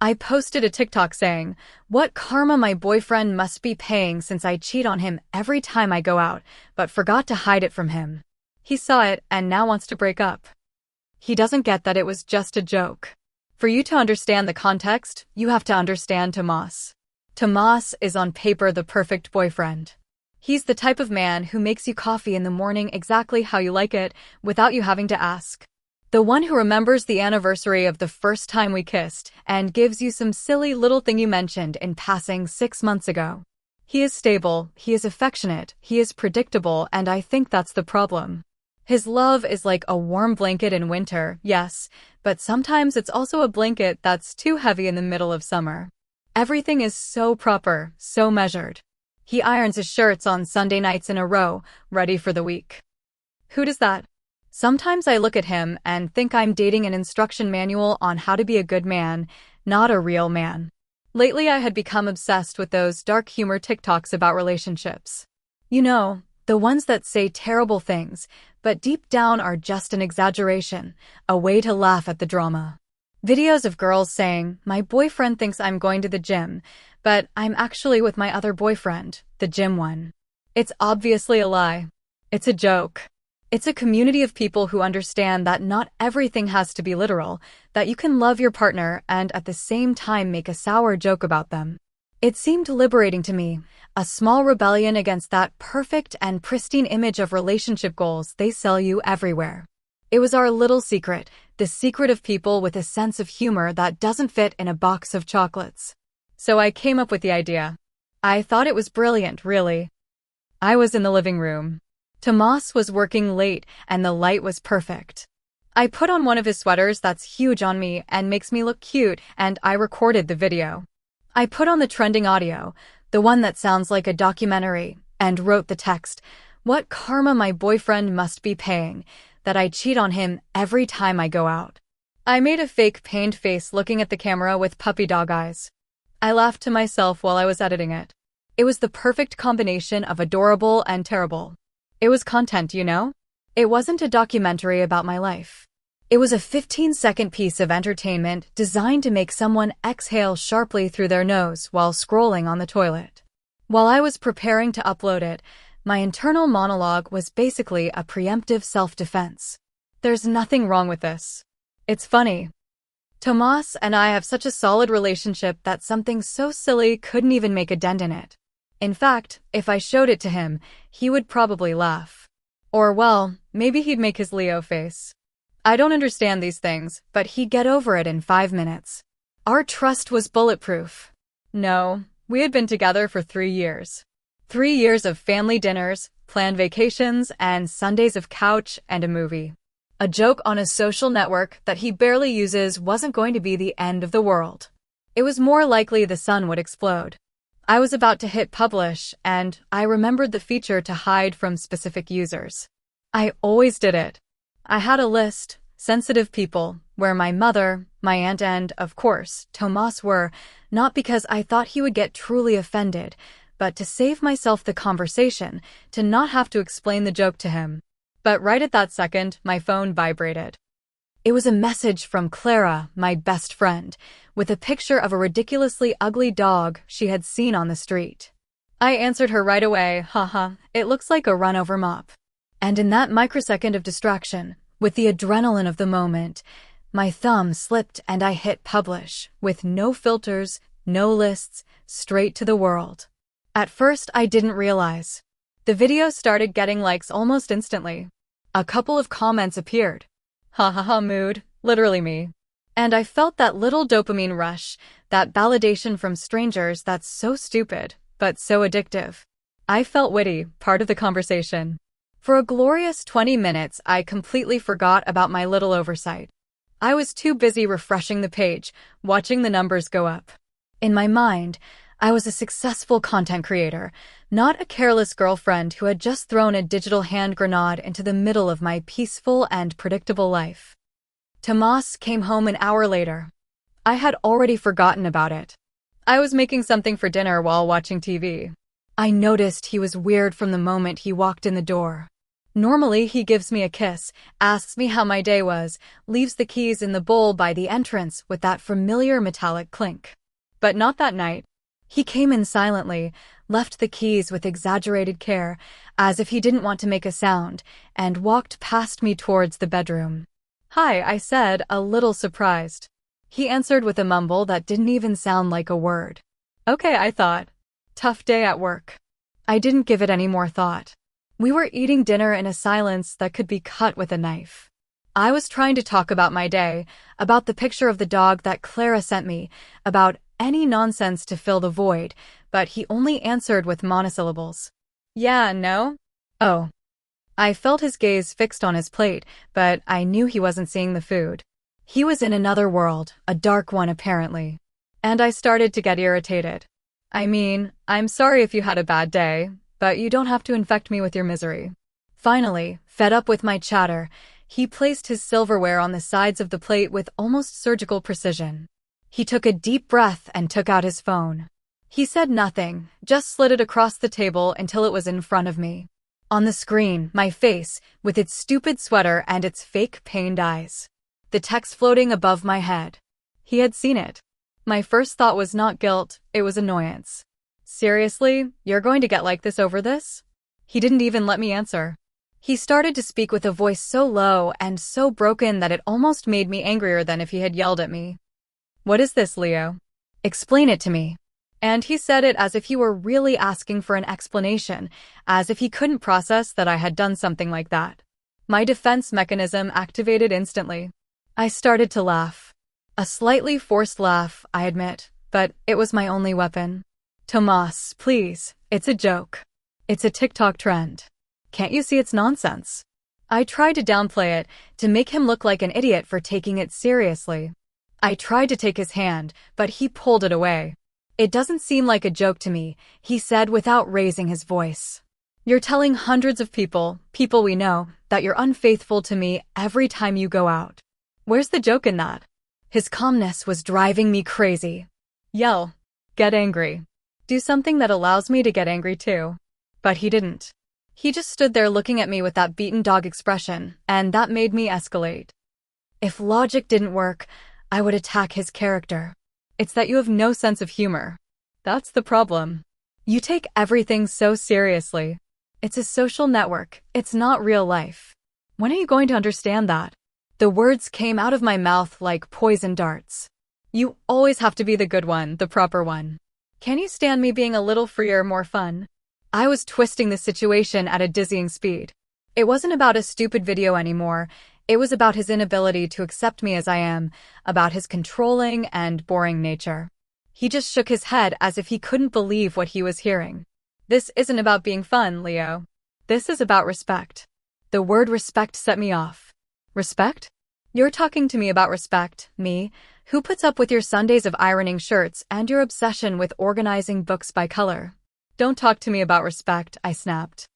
I posted a TikTok saying, "What karma my boyfriend must be paying since I cheat on him every time I go out, but forgot to hide it from him." He saw it and now wants to break up. He doesn't get that it was just a joke. For you to understand the context, you have to understand Tomas. Tomas is on paper the perfect boyfriend. He's the type of man who makes you coffee in the morning exactly how you like it, without you having to ask. The one who remembers the anniversary of the first time we kissed and gives you some silly little thing you mentioned in passing 6 months ago. He is stable, he is affectionate, he is predictable, and I think that's the problem. His love is like a warm blanket in winter, yes, but sometimes it's also a blanket that's too heavy in the middle of summer. Everything is so proper, so measured. He irons his shirts on Sunday nights in a row, ready for the week. Who does that? Sometimes I look at him and think I'm dating an instruction manual on how to be a good man, not a real man. Lately I had become obsessed with those dark humor TikToks about relationships. You know, the ones that say terrible things, but deep down are just an exaggeration, a way to laugh at the drama. Videos of girls saying, "My boyfriend thinks I'm going to the gym, but I'm actually with my other boyfriend, the gym one." It's obviously a lie. It's a joke. It's a community of people who understand that not everything has to be literal, that you can love your partner and at the same time make a sour joke about them. It seemed liberating to me, a small rebellion against that perfect and pristine image of relationship goals they sell you everywhere. It was our little secret, the secret of people with a sense of humor that doesn't fit in a box of chocolates. So I came up with the idea. I thought it was brilliant, really. I was in the living room. Tomas was working late and the light was perfect. I put on one of his sweaters that's huge on me and makes me look cute, and I recorded the video. I put on the trending audio, the one that sounds like a documentary, and wrote the text, "What karma my boyfriend must be paying, that I cheat on him every time I go out." I made a fake pained face looking at the camera with puppy dog eyes. I laughed to myself while I was editing it. It was the perfect combination of adorable and terrible. It was content, you know? It wasn't a documentary about my life. It was a 15-second piece of entertainment designed to make someone exhale sharply through their nose while scrolling on the toilet. While I was preparing to upload it, my internal monologue was basically a preemptive self-defense. There's nothing wrong with this. It's funny. Tomas and I have such a solid relationship that something so silly couldn't even make a dent in it. In fact, if I showed it to him, he would probably laugh. Or, well, maybe he'd make his Leo face. I don't understand these things, but he'd get over it in 5 minutes. Our trust was bulletproof. No, we had been together for 3 years. 3 years of family dinners, planned vacations, and Sundays of couch and a movie. A joke on a social network that he barely uses wasn't going to be the end of the world. It was more likely the sun would explode. I was about to hit publish, and I remembered the feature to hide from specific users. I always did it. I had a list, sensitive people, where my mother, my aunt, and, of course, Tomas were, not because I thought he would get truly offended, but to save myself the conversation, to not have to explain the joke to him. But right at that second, my phone vibrated. It was a message from Clara, my best friend, with a picture of a ridiculously ugly dog she had seen on the street. I answered her right away, haha, it looks like a run-over mop. And in that microsecond of distraction, with the adrenaline of the moment, my thumb slipped and I hit publish, with no filters, no lists, straight to the world. At first, I didn't realize. The video started getting likes almost instantly. A couple of comments appeared. Ha ha ha mood, literally me. And I felt that little dopamine rush, that validation from strangers that's so stupid, but so addictive. I felt witty, part of the conversation. For a glorious 20 minutes, I completely forgot about my little oversight. I was too busy refreshing the page, watching the numbers go up. In my mind, I was a successful content creator, not a careless girlfriend who had just thrown a digital hand grenade into the middle of my peaceful and predictable life. Tomas came home an hour later. I had already forgotten about it. I was making something for dinner while watching TV. I noticed he was weird from the moment he walked in the door. Normally, he gives me a kiss, asks me how my day was, leaves the keys in the bowl by the entrance with that familiar metallic clink. But not that night. He came in silently, left the keys with exaggerated care, as if he didn't want to make a sound, and walked past me towards the bedroom. "Hi," I said, a little surprised. He answered with a mumble that didn't even sound like a word. Okay, I thought. Tough day at work. I didn't give it any more thought. We were eating dinner in a silence that could be cut with a knife. I was trying to talk about my day, about the picture of the dog that Clara sent me, about any nonsense to fill the void, but he only answered with monosyllables. Yeah, no? Oh. I felt his gaze fixed on his plate, but I knew he wasn't seeing the food. He was in another world, a dark one apparently. And I started to get irritated. I mean, I'm sorry if you had a bad day, but you don't have to infect me with your misery. Finally, fed up with my chatter, he placed his silverware on the sides of the plate with almost surgical precision. He took a deep breath and took out his phone. He said nothing, just slid it across the table until it was in front of me. On the screen, my face, with its stupid sweater and its fake pained eyes. The text floating above my head. He had seen it. My first thought was not guilt, it was annoyance. Seriously, you're going to get like this over this? He didn't even let me answer. He started to speak with a voice so low and so broken that it almost made me angrier than if he had yelled at me. What is this, Leo? Explain it to me. And he said it as if he were really asking for an explanation, as if he couldn't process that I had done something like that. My defense mechanism activated instantly. I started to laugh. A slightly forced laugh, I admit, but it was my only weapon. Tomas, please, it's a joke. It's a TikTok trend. Can't you see it's nonsense? I tried to downplay it, to make him look like an idiot for taking it seriously. I tried to take his hand, but he pulled it away. It doesn't seem like a joke to me, he said without raising his voice. You're telling hundreds of people we know, that you're unfaithful to me every time you go out. Where's the joke in that? His calmness was driving me crazy. Yell. Get angry. Do something that allows me to get angry too. But he didn't. He just stood there looking at me with that beaten dog expression, and that made me escalate. If logic didn't work, I would attack his character. It's that you have no sense of humor. That's the problem. You take everything so seriously. It's a social network, it's not real life. When are you going to understand that? The words came out of my mouth like poison darts. You always have to be the good one, the proper one. Can you stand me being a little freer, more fun? I was twisting the situation at a dizzying speed. It wasn't about a stupid video anymore. It was about his inability to accept me as I am, about his controlling and boring nature. He just shook his head as if he couldn't believe what he was hearing. This isn't about being fun, Leo. This is about respect. The word respect set me off. Respect? You're talking to me about respect, me, who puts up with your Sundays of ironing shirts and your obsession with organizing books by color. Don't talk to me about respect, I snapped.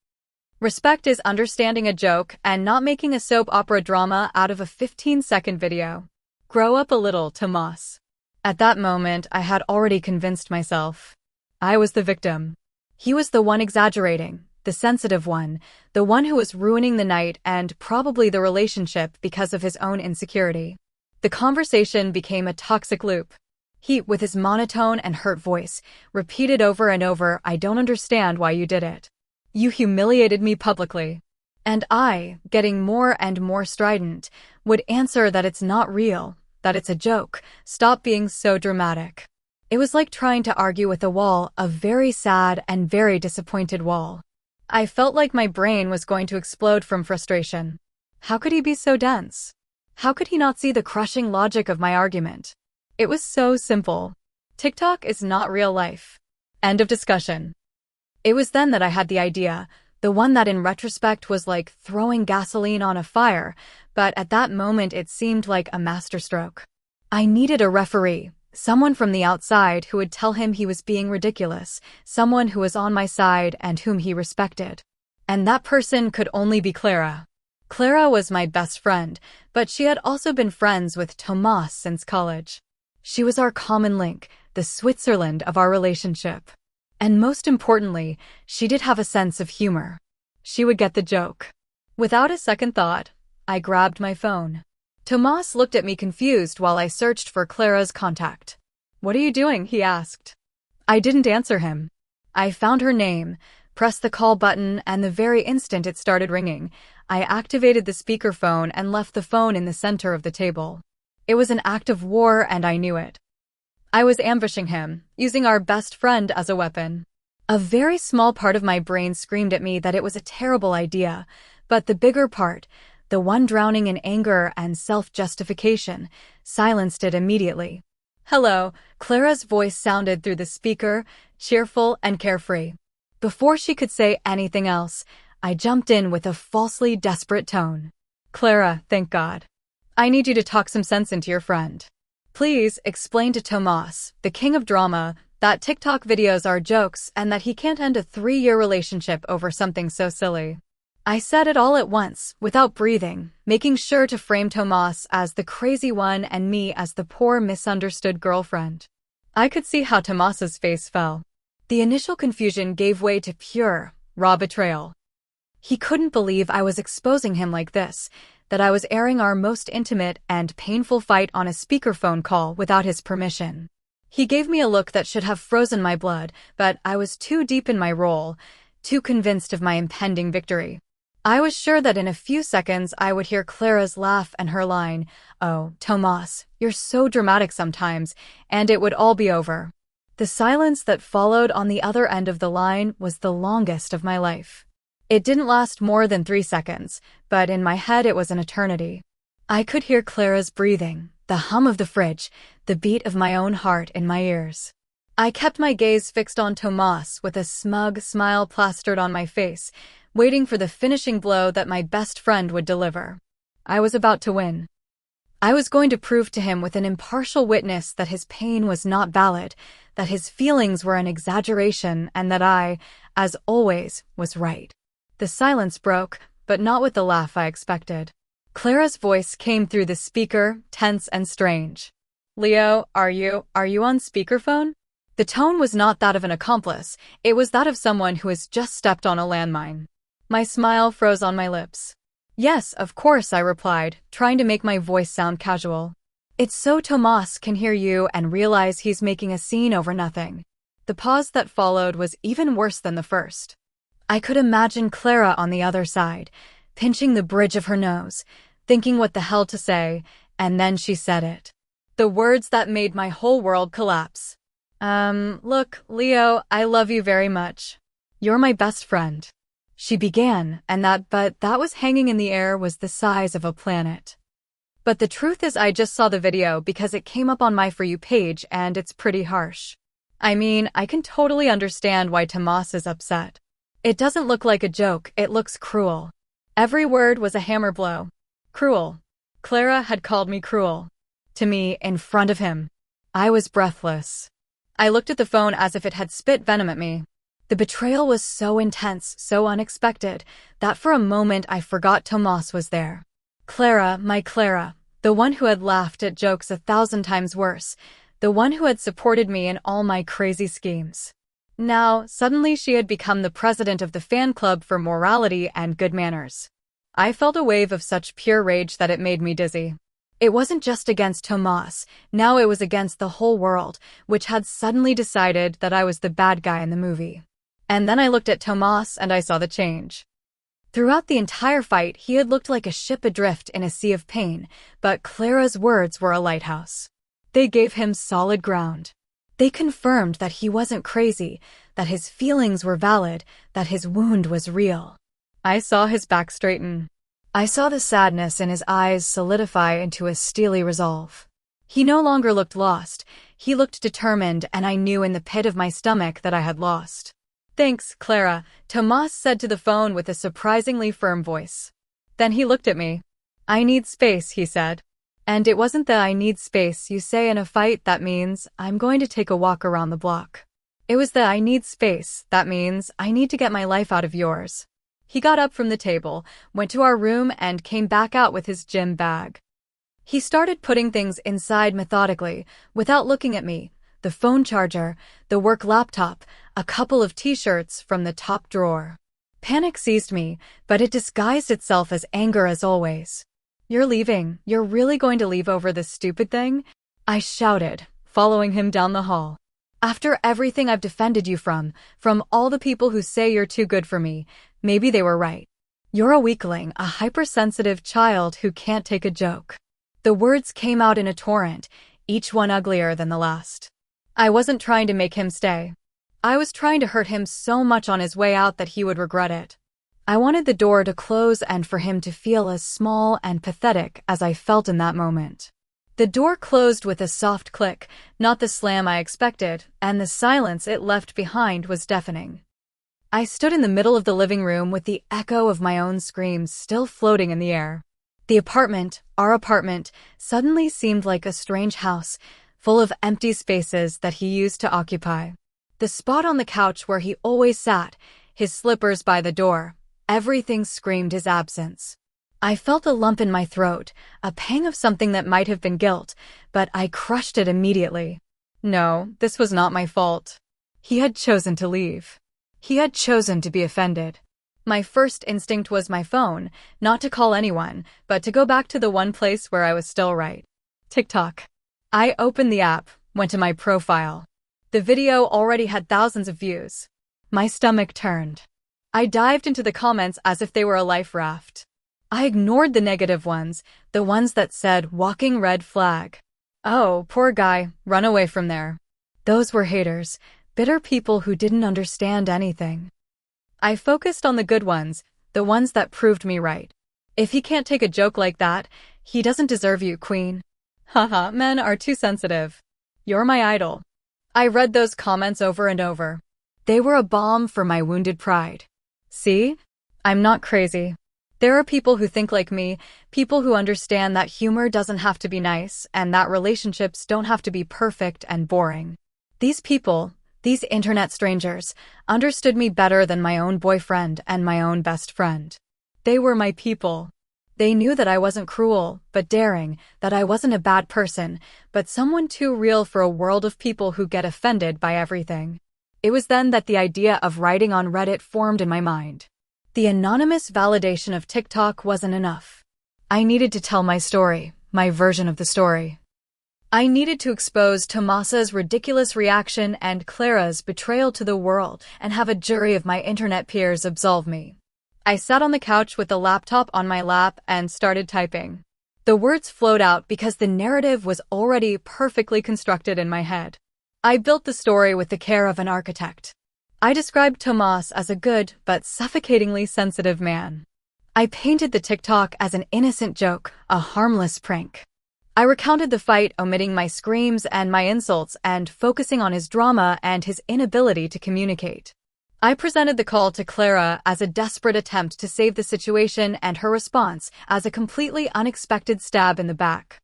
Respect is understanding a joke and not making a soap opera drama out of a 15-second video. Grow up a little, Tomas. At that moment, I had already convinced myself. I was the victim. He was the one exaggerating, the sensitive one, the one who was ruining the night and probably the relationship because of his own insecurity. The conversation became a toxic loop. He, with his monotone and hurt voice, repeated over and over, I don't understand why you did it. You humiliated me publicly. And I, getting more and more strident, would answer that it's not real, that it's a joke, stop being so dramatic. It was like trying to argue with a wall, a very sad and very disappointed wall. I felt like my brain was going to explode from frustration. How could he be so dense? How could he not see the crushing logic of my argument? It was so simple. TikTok is not real life. End of discussion. It was then that I had the idea, the one that in retrospect was like throwing gasoline on a fire, but at that moment it seemed like a masterstroke. I needed a referee, someone from the outside who would tell him he was being ridiculous, someone who was on my side and whom he respected. And that person could only be Clara. Clara was my best friend, but she had also been friends with Tomas since college. She was our common link, the Switzerland of our relationship. And most importantly, she did have a sense of humor. She would get the joke. Without a second thought, I grabbed my phone. Tomas looked at me confused while I searched for Clara's contact. "What are you doing?" he asked. I didn't answer him. I found her name, pressed the call button, and the very instant it started ringing, I activated the speakerphone and left the phone in the center of the table. It was an act of war, and I knew it. I was ambushing him, using our best friend as a weapon. A very small part of my brain screamed at me that it was a terrible idea, but the bigger part, the one drowning in anger and self-justification, silenced it immediately. "Hello," Clara's voice sounded through the speaker, cheerful and carefree. Before she could say anything else, I jumped in with a falsely desperate tone. "Clara, thank God. I need you to talk some sense into your friend. Please explain to Tomas, the king of drama, that TikTok videos are jokes and that he can't end a 3-year relationship over something so silly." I said it all at once, without breathing, making sure to frame Tomas as the crazy one and me as the poor misunderstood girlfriend. I could see how Tomas's face fell. The initial confusion gave way to pure, raw betrayal. He couldn't believe I was exposing him like this, that I was airing our most intimate and painful fight on a speakerphone call without his permission. He gave me a look that should have frozen my blood, but I was too deep in my role, too convinced of my impending victory. I was sure that in a few seconds I would hear Clara's laugh and her line, "Oh, Tomas, you're so dramatic sometimes," and it would all be over. The silence that followed on the other end of the line was the longest of my life. It didn't last more than 3 seconds, but in my head it was an eternity. I could hear Clara's breathing, the hum of the fridge, the beat of my own heart in my ears. I kept my gaze fixed on Tomas with a smug smile plastered on my face, waiting for the finishing blow that my best friend would deliver. I was about to win. I was going to prove to him with an impartial witness that his pain was not valid, that his feelings were an exaggeration, and that I, as always, was right. The silence broke, but not with the laugh I expected. Clara's voice came through the speaker, tense and strange. "Leo, are you on speakerphone?" The tone was not that of an accomplice, it was that of someone who has just stepped on a landmine. My smile froze on my lips. "Yes, of course," I replied, trying to make my voice sound casual. "It's so Tomas can hear you and realize he's making a scene over nothing." The pause that followed was even worse than the first. I could imagine Clara on the other side, pinching the bridge of her nose, thinking what the hell to say, and then she said it. The words that made my whole world collapse. Look, Leo, I love you very much. You're my best friend." She began, and that was hanging in the air was the size of a planet. But the truth is I just saw the video because it came up on my For You page and it's pretty harsh. I mean, I can totally understand why Tomas is upset. It doesn't look like a joke, it looks cruel. Every word was a hammer blow. Cruel. Clara had called me cruel. To me, in front of him. I was breathless. I looked at the phone as if it had spit venom at me. The betrayal was so intense, so unexpected, that for a moment I forgot Tomas was there. Clara, my Clara, the one who had laughed at jokes 1,000 times worse, the one who had supported me in all my crazy schemes. Now, suddenly she had become the president of the fan club for morality and good manners. I felt a wave of such pure rage that it made me dizzy. It wasn't just against Tomas, now it was against the whole world, which had suddenly decided that I was the bad guy in the movie. And then I looked at Tomas and I saw the change. Throughout the entire fight, he had looked like a ship adrift in a sea of pain, but Clara's words were a lighthouse. They gave him solid ground. They confirmed that he wasn't crazy, that his feelings were valid, that his wound was real. I saw his back straighten. I saw the sadness in his eyes solidify into a steely resolve. He no longer looked lost, he looked determined, and I knew in the pit of my stomach that I had lost. "Thanks, Clara," Tomas said to the phone with a surprisingly firm voice. Then he looked at me. "I need space," he said. And it wasn't the "I need space" you say in a fight that means "I'm going to take a walk around the block." It was the "I need space" that means "I need to get my life out of yours." He got up from the table, went to our room, and came back out with his gym bag. He started putting things inside methodically, without looking at me. The phone charger, the work laptop, a couple of t-shirts from the top drawer. Panic seized me, but it disguised itself as anger as always. "You're leaving? You're really going to leave over this stupid thing?" I shouted, following him down the hall. "After everything I've defended you from all the people who say you're too good for me, maybe they were right. You're a weakling, a hypersensitive child who can't take a joke." The words came out in a torrent, each one uglier than the last. I wasn't trying to make him stay. I was trying to hurt him so much on his way out that he would regret it. I wanted the door to close and for him to feel as small and pathetic as I felt in that moment. The door closed with a soft click, not the slam I expected, and the silence it left behind was deafening. I stood in the middle of the living room with the echo of my own screams still floating in the air. The apartment, our apartment, suddenly seemed like a strange house, full of empty spaces that he used to occupy. The spot on the couch where he always sat, his slippers by the door, everything screamed his absence. I felt a lump in my throat, a pang of something that might have been guilt, but I crushed it immediately. No, this was not my fault. He had chosen to leave. He had chosen to be offended. My first instinct was my phone, not to call anyone, but to go back to the one place where I was still right. TikTok. I opened the app, went to my profile. The video already had thousands of views. My stomach turned. I dived into the comments as if they were a life raft. I ignored the negative ones, the ones that said, "Walking red flag." "Oh, poor guy, run away from there." Those were haters, bitter people who didn't understand anything. I focused on the good ones, the ones that proved me right. "If he can't take a joke like that, he doesn't deserve you, queen. Haha, men are too sensitive. You're my idol." I read those comments over and over. They were a balm for my wounded pride. See? I'm not crazy. There are people who think like me, people who understand that humor doesn't have to be nice and that relationships don't have to be perfect and boring. These people, these internet strangers, understood me better than my own boyfriend and my own best friend. They were my people. They knew that I wasn't cruel, but daring, that I wasn't a bad person, but someone too real for a world of people who get offended by everything. It was then that the idea of writing on Reddit formed in my mind. The anonymous validation of TikTok wasn't enough. I needed to tell my story, my version of the story. I needed to expose Tomasa's ridiculous reaction and Clara's betrayal to the world and have a jury of my internet peers absolve me. I sat on the couch with the laptop on my lap and started typing. The words flowed out because the narrative was already perfectly constructed in my head. I built the story with the care of an architect. I described Tomas as a good but suffocatingly sensitive man. I painted the TikTok as an innocent joke, a harmless prank. I recounted the fight, omitting my screams and my insults and focusing on his drama and his inability to communicate. I presented the call to Clara as a desperate attempt to save the situation and her response as a completely unexpected stab in the back.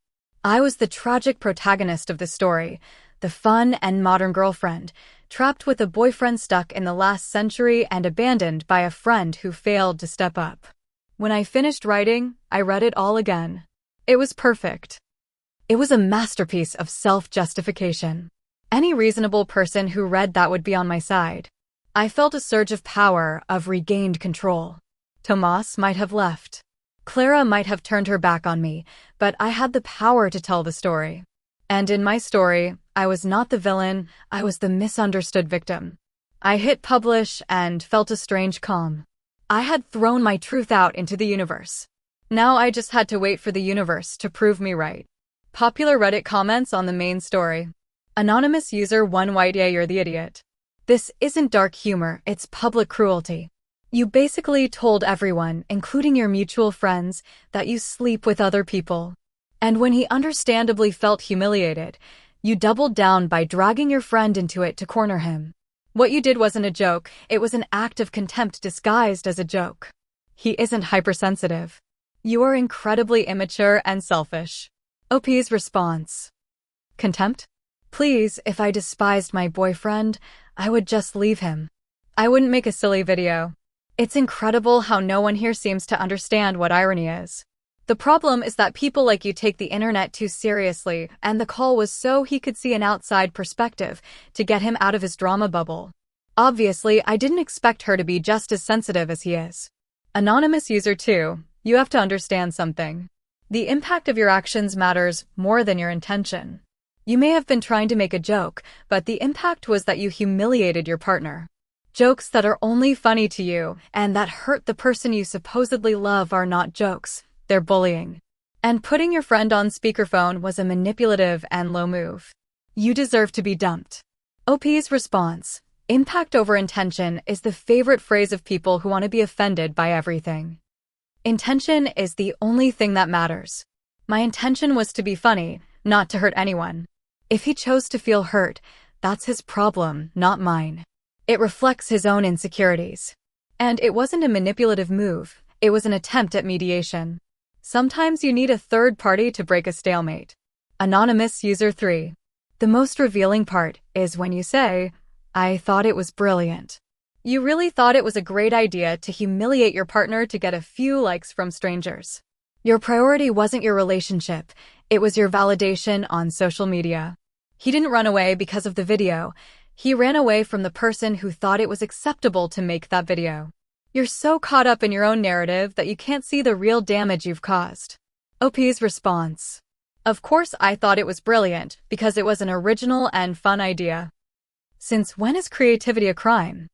I was the tragic protagonist of the story, the fun and modern girlfriend, trapped with a boyfriend stuck in the last century and abandoned by a friend who failed to step up. When I finished writing, I read it all again. It was perfect. It was a masterpiece of self-justification. Any reasonable person who read that would be on my side. I felt a surge of power, of regained control. Tomas might have left. Clara might have turned her back on me, but I had the power to tell the story. And in my story, I was not the villain, I was the misunderstood victim. I hit publish and felt a strange calm. I had thrown my truth out into the universe. Now I just had to wait for the universe to prove me right. Popular Reddit comments on the main story. Anonymous user 1 White Yay, you're the idiot. This isn't dark humor, it's public cruelty. You basically told everyone, including your mutual friends, that you sleep with other people. And when he understandably felt humiliated, you doubled down by dragging your friend into it to corner him. What you did wasn't a joke, it was an act of contempt disguised as a joke. He isn't hypersensitive. You are incredibly immature and selfish. OP's response. Contempt? Please, if I despised my boyfriend, I would just leave him. I wouldn't make a silly video. It's incredible how no one here seems to understand what irony is. The problem is that people like you take the internet too seriously, and the call was so he could see an outside perspective, to get him out of his drama bubble. Obviously, I didn't expect her to be just as sensitive as he is. Anonymous user 2, you have to understand something. The impact of your actions matters more than your intention. You may have been trying to make a joke, but the impact was that you humiliated your partner. Jokes that are only funny to you and that hurt the person you supposedly love are not jokes, they're bullying. And putting your friend on speakerphone was a manipulative and low move. You deserve to be dumped. OP's response: impact over intention is the favorite phrase of people who want to be offended by everything. Intention is the only thing that matters. My intention was to be funny, not to hurt anyone. If he chose to feel hurt, that's his problem, not mine. It reflects his own insecurities. And it wasn't a manipulative move, it was an attempt at mediation. Sometimes you need a third party to break a stalemate. Anonymous user 3. The most revealing part is when you say, I thought it was brilliant. You really thought it was a great idea to humiliate your partner to get a few likes from strangers. Your priority wasn't your relationship, it was your validation on social media. He didn't run away because of the video. He ran away from the person who thought it was acceptable to make that video. You're so caught up in your own narrative that you can't see the real damage you've caused. OP's response: of course I thought it was brilliant because it was an original and fun idea. Since when is creativity a crime?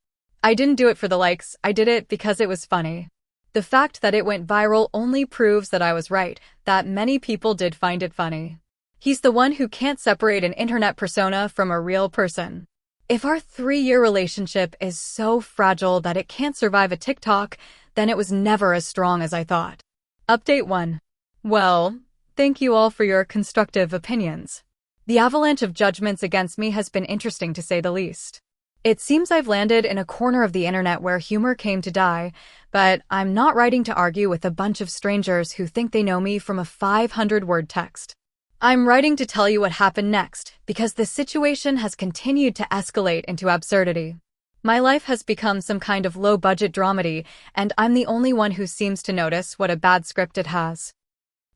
I didn't do it for the likes, I did it because it was funny. The fact that it went viral only proves that I was right, that many people did find it funny. He's the one who can't separate an internet persona from a real person. If our 3-year relationship is so fragile that it can't survive a TikTok, then it was never as strong as I thought. Update 1. Well, thank you all for your constructive opinions. The avalanche of judgments against me has been interesting to say the least. It seems I've landed in a corner of the internet where humor came to die, but I'm not writing to argue with a bunch of strangers who think they know me from a 500-word text. I'm writing to tell you what happened next, because the situation has continued to escalate into absurdity. My life has become some kind of low-budget dramedy, and I'm the only one who seems to notice what a bad script it has.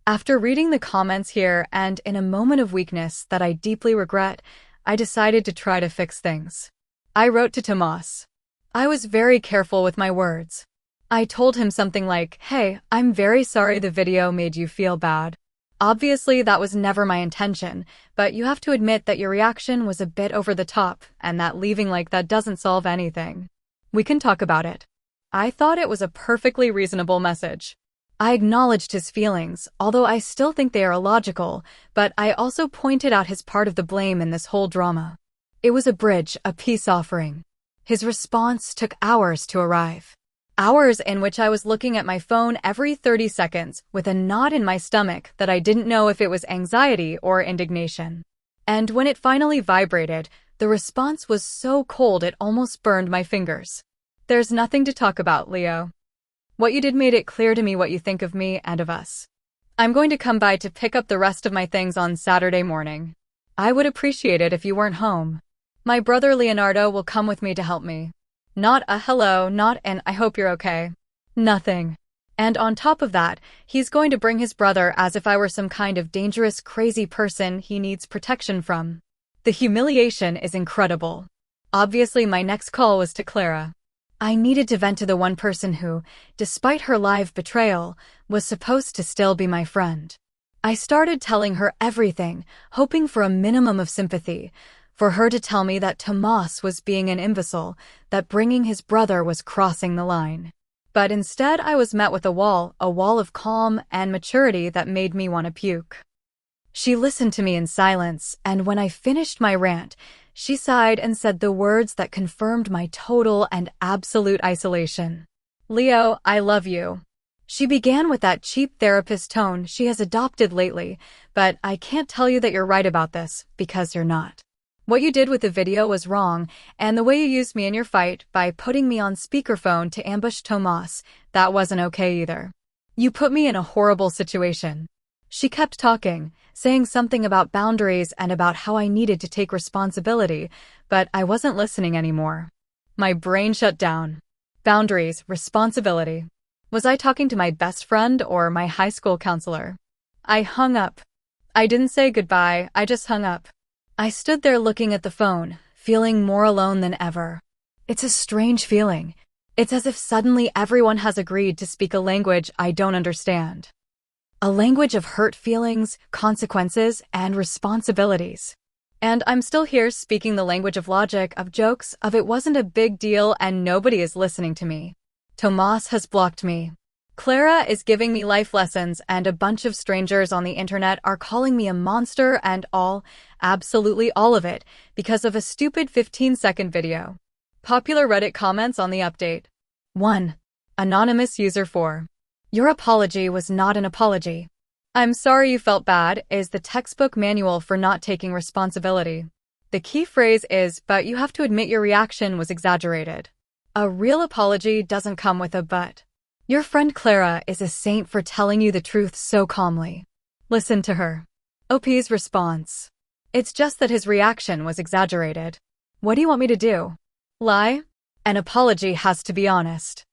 After reading the comments here and in a moment of weakness that I deeply regret, I decided to try to fix things. I wrote to Tomas. I was very careful with my words. I told him something like, hey, I'm very sorry the video made you feel bad. Obviously, that was never my intention, but you have to admit that your reaction was a bit over the top and that leaving like that doesn't solve anything. We can talk about it. I thought it was a perfectly reasonable message. I acknowledged his feelings, although I still think they are illogical, but I also pointed out his part of the blame in this whole drama. It was a bridge, a peace offering. His response took hours to arrive. Hours in which I was looking at my phone every 30 seconds with a knot in my stomach that I didn't know if it was anxiety or indignation. And when it finally vibrated, the response was so cold it almost burned my fingers. There's nothing to talk about, Leo. What you did made it clear to me what you think of me and of us. I'm going to come by to pick up the rest of my things on Saturday morning. I would appreciate it if you weren't home. My brother Leonardo will come with me to help me. Not a hello, not an I hope you're okay. Nothing. And on top of that, he's going to bring his brother as if I were some kind of dangerous, crazy person he needs protection from. The humiliation is incredible. Obviously, my next call was to Clara. I needed to vent to the one person who, despite her live betrayal, was supposed to still be my friend. I started telling her everything, hoping for a minimum of sympathy, for her to tell me that Tomas was being an imbecile, that bringing his brother was crossing the line. But instead I was met with a wall of calm and maturity that made me want to puke. She listened to me in silence, and when I finished my rant, she sighed and said the words that confirmed my total and absolute isolation. Leo, I love you. She began with that cheap therapist tone she has adopted lately, but I can't tell you that you're right about this, because you're not. What you did with the video was wrong, and the way you used me in your fight by putting me on speakerphone to ambush Tomas, that wasn't okay either. You put me in a horrible situation. She kept talking, saying something about boundaries and about how I needed to take responsibility, but I wasn't listening anymore. My brain shut down. Boundaries, responsibility. Was I talking to my best friend or my high school counselor? I hung up. I didn't say goodbye, I just hung up. I stood there looking at the phone, feeling more alone than ever. It's a strange feeling. It's as if suddenly everyone has agreed to speak a language I don't understand. A language of hurt feelings, consequences, and responsibilities. And I'm still here speaking the language of logic, of jokes, of it wasn't a big deal and nobody is listening to me. Tomas has blocked me. Clara is giving me life lessons and a bunch of strangers on the internet are calling me a monster and all, absolutely all of it, because of a stupid 15-second video. Popular Reddit comments on the update. 1. Anonymous user 4. Your apology was not an apology. I'm sorry you felt bad is the textbook manual for not taking responsibility. The key phrase is, but you have to admit your reaction was exaggerated. A real apology doesn't come with a but. Your friend Clara is a saint for telling you the truth so calmly. Listen to her. OP's response. It's just that his reaction was exaggerated. What do you want me to do? Lie? An apology has to be honest.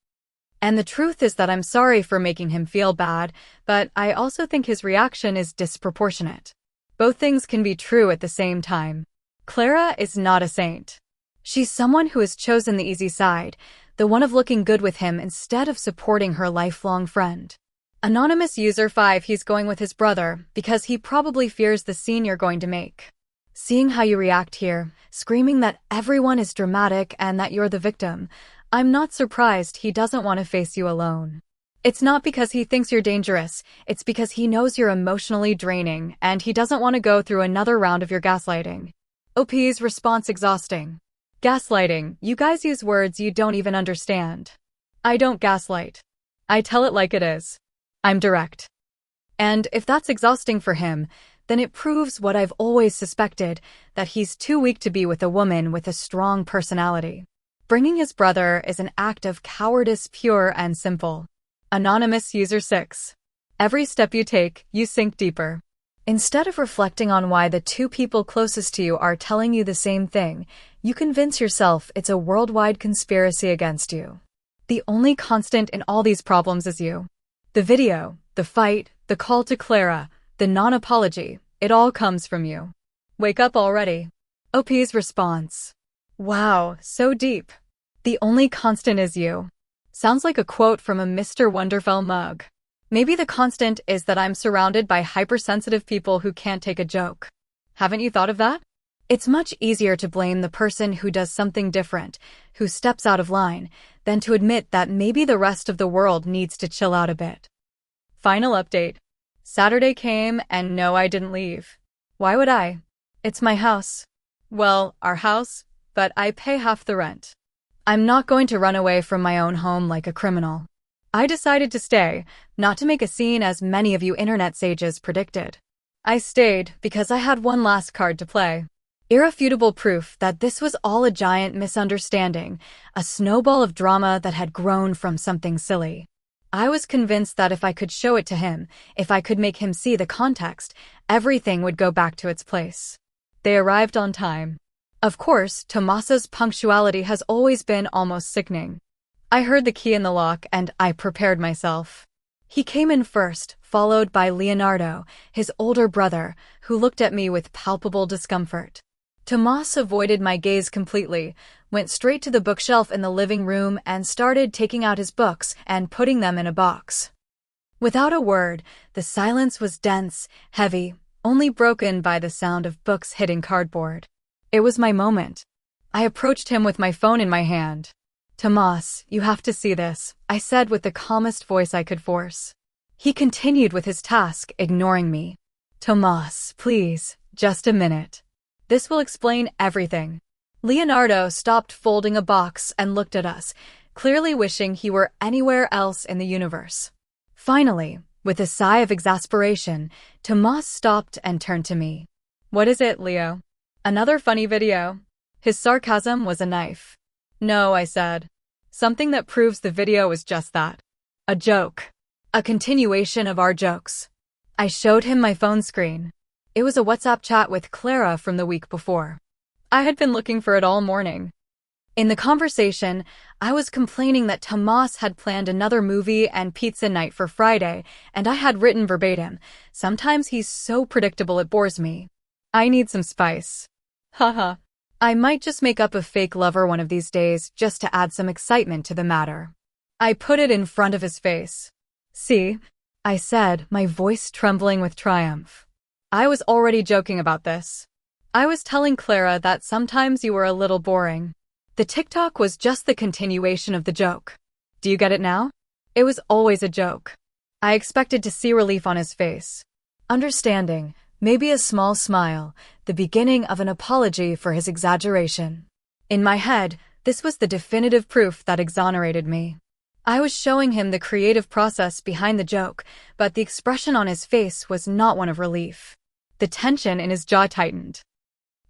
And the truth is that I'm sorry for making him feel bad, but I also think his reaction is disproportionate. Both things can be true at the same time. Clara is not a saint. She's someone who has chosen the easy side, the one of looking good with him instead of supporting her lifelong friend. Anonymous user 5. He's going with his brother because he probably fears the scene you're going to make. Seeing how you react here, screaming that everyone is dramatic and that you're the victim, I'm not surprised he doesn't want to face you alone. It's not because he thinks you're dangerous, it's because he knows you're emotionally draining and he doesn't want to go through another round of your gaslighting. OP's response exhausting. Gaslighting, you guys use words you don't even understand. I don't gaslight. I tell it like it is. I'm direct. And if that's exhausting for him, then it proves what I've always suspected, that he's too weak to be with a woman with a strong personality. Bringing his brother is an act of cowardice, pure and simple. Anonymous user 6. Every step you take, you sink deeper. Instead of reflecting on why the two people closest to you are telling you the same thing, you convince yourself it's a worldwide conspiracy against you. The only constant in all these problems is you. The video, the fight, the call to Clara, the non-apology, it all comes from you. Wake up already. OP's response. Wow, so deep. The only constant is you. Sounds like a quote from a Mr. Wonderful mug. Maybe the constant is that I'm surrounded by hypersensitive people who can't take a joke. Haven't you thought of that? It's much easier to blame the person who does something different, who steps out of line, than to admit that maybe the rest of the world needs to chill out a bit. Final update. Saturday came and no, I didn't leave. Why would I? It's my house. Well, our house, but I pay half the rent. I'm not going to run away from my own home like a criminal. I decided to stay, not to make a scene as many of you internet sages predicted. I stayed because I had one last card to play. Irrefutable proof that this was all a giant misunderstanding, a snowball of drama that had grown from something silly. I was convinced that if I could show it to him, if I could make him see the context, everything would go back to its place. They arrived on time. Of course, Tomas's punctuality has always been almost sickening. I heard the key in the lock and I prepared myself. He came in first, followed by Leonardo, his older brother, who looked at me with palpable discomfort. Tomas avoided my gaze completely, went straight to the bookshelf in the living room and started taking out his books and putting them in a box. Without a word, the silence was dense, heavy, only broken by the sound of books hitting cardboard. It was my moment. I approached him with my phone in my hand. Tomas, you have to see this, I said with the calmest voice I could force. He continued with his task, ignoring me. Tomas, please, just a minute. This will explain everything. Leonardo stopped folding a box and looked at us, clearly wishing he were anywhere else in the universe. Finally, with a sigh of exasperation, Tomas stopped and turned to me. What is it, Leo? Another funny video? His sarcasm was a knife. No, I said. Something that proves the video was just that. A joke. A continuation of our jokes. I showed him my phone screen. It was a WhatsApp chat with Clara from the week before. I had been looking for it all morning. In the conversation, I was complaining that Tomas had planned another movie and pizza night for Friday, and I had written verbatim, sometimes he's so predictable it bores me. I need some spice. Haha. I might just make up a fake lover one of these days just to add some excitement to the matter. I put it in front of his face. See? I said, my voice trembling with triumph. I was already joking about this. I was telling Clara that sometimes you were a little boring. The TikTok was just the continuation of the joke. Do you get it now? It was always a joke. I expected to see relief on his face. Understanding, maybe a small smile, the beginning of an apology for his exaggeration. In my head, this was the definitive proof that exonerated me. I was showing him the creative process behind the joke, but the expression on his face was not one of relief. The tension in his jaw tightened.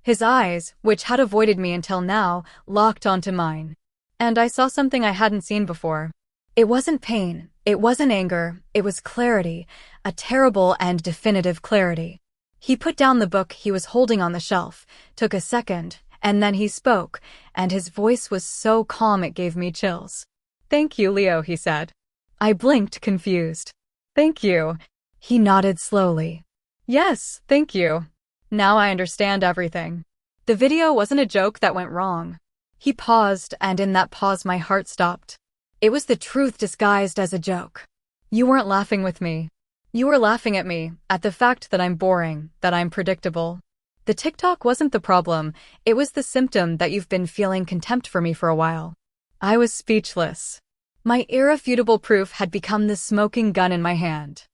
His eyes, which had avoided me until now, locked onto mine. And I saw something I hadn't seen before. It wasn't pain, it wasn't anger, it was clarity, a terrible and definitive clarity. He put down the book he was holding on the shelf, took a second, and then he spoke, and his voice was so calm it gave me chills. "Thank you, Leo," he said. I blinked, confused. "Thank you." He nodded slowly. "Yes, thank you. Now I understand everything. The video wasn't a joke that went wrong." He paused, and in that pause my heart stopped. It was the truth disguised as a joke. You weren't laughing with me. You were laughing at me, at the fact that I'm boring, that I'm predictable. The TikTok wasn't the problem, it was the symptom that you've been feeling contempt for me for a while. I was speechless. My irrefutable proof had become the smoking gun in my hand.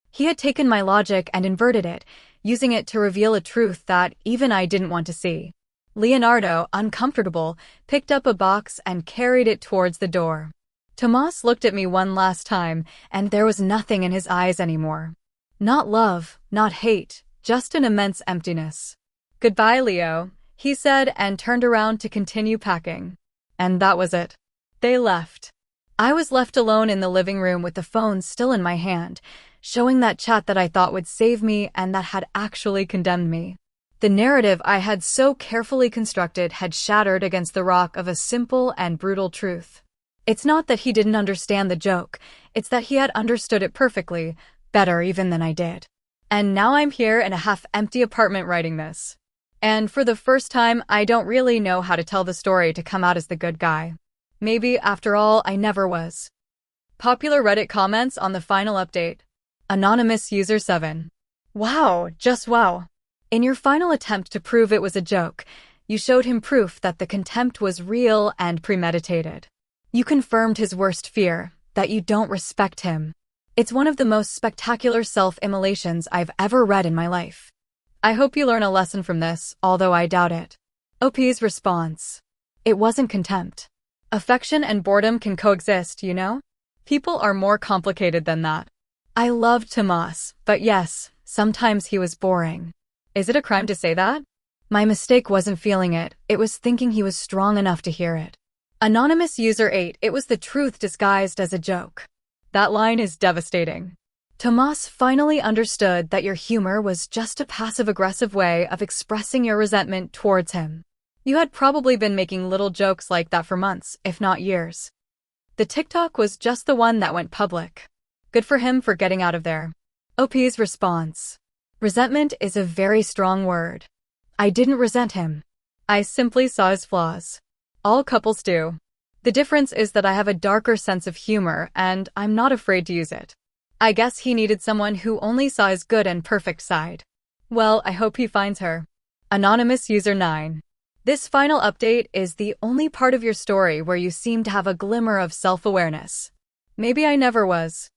He had taken my logic and inverted it, using it to reveal a truth that even I didn't want to see. Leonardo, uncomfortable, picked up a box and carried it towards the door. Tomas looked at me one last time, and there was nothing in his eyes anymore. Not love, not hate, just an immense emptiness. "Goodbye, Leo," he said and turned around to continue packing. And that was it. They left. I was left alone in the living room with the phone still in my hand, showing that chat that I thought would save me and that had actually condemned me. The narrative I had so carefully constructed had shattered against the rock of a simple and brutal truth. It's not that he didn't understand the joke, it's that he had understood it perfectly, better even than I did. And now I'm here in a half-empty apartment writing this. And for the first time, I don't really know how to tell the story to come out as the good guy. Maybe, after all, I never was. Popular Reddit comments on the final update. Anonymous User 7. Wow, just wow. In your final attempt to prove it was a joke, you showed him proof that the contempt was real and premeditated. You confirmed his worst fear, that you don't respect him. It's one of the most spectacular self-immolations I've ever read in my life. I hope you learn a lesson from this, although I doubt it. OP's response. It wasn't contempt. Affection and boredom can coexist, you know? People are more complicated than that. I loved Tomas, but yes, sometimes he was boring. Is it a crime to say that? My mistake wasn't feeling it, it was thinking he was strong enough to hear it. Anonymous User 8. It was the truth disguised as a joke. That line is devastating. Tomas finally understood that your humor was just a passive-aggressive way of expressing your resentment towards him. You had probably been making little jokes like that for months, if not years. The TikTok was just the one that went public. Good for him for getting out of there. OP's response. Resentment is a very strong word. I didn't resent him. I simply saw his flaws. All couples do. The difference is that I have a darker sense of humor, and I'm not afraid to use it. I guess he needed someone who only saw his good and perfect side. Well, I hope he finds her. Anonymous User 9. This final update is the only part of your story where you seem to have a glimmer of self-awareness. Maybe I never was.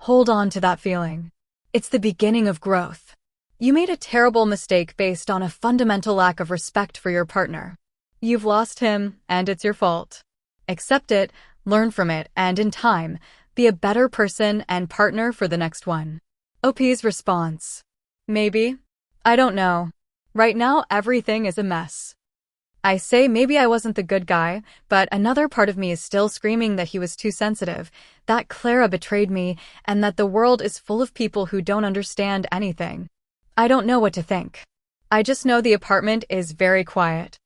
Hold on to that feeling. It's the beginning of growth. You made a terrible mistake based on a fundamental lack of respect for your partner. You've lost him, and it's your fault. Accept it, learn from it, and in time, be a better person and partner for the next one. OP's response. Maybe. I don't know. Right now, everything is a mess. I say maybe I wasn't the good guy, but another part of me is still screaming that he was too sensitive, that Clara betrayed me, and that the world is full of people who don't understand anything. I don't know what to think. I just know the apartment is very quiet.